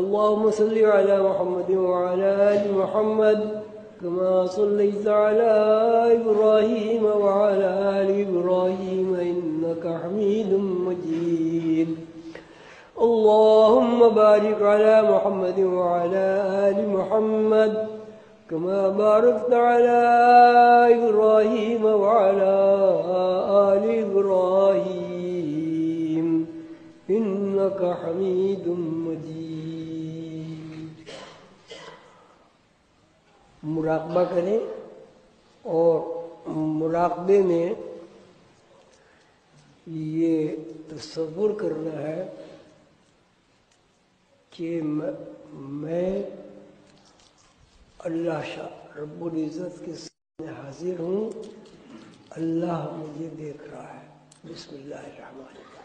अल्लाहुम्मा सल्लि अला मुहम्मद व अला आलि मुहम्मद कमा सल्लैता अला इब्राहीम व अला आलि इब्राहीम इन्नका हमीदुम मजीद। अल्लाहुम्मा बारिक अला मुहम्मद व अला आलि मुहम्मद कमा बारकता अला इब्राहीम व अला आलि इब्राहीम इन्नका हमीदुम मजीद। मुराक़बा करें और मुराक़बे में ये तसव्वुर करना है कि मैं अल्लाह शाह रब्बुल इज़्ज़त के सामने हाजिर हूँ, अल्लाह मुझे देख रहा है। बिस्मिल्लाहिर्रहमानिर्रहीम।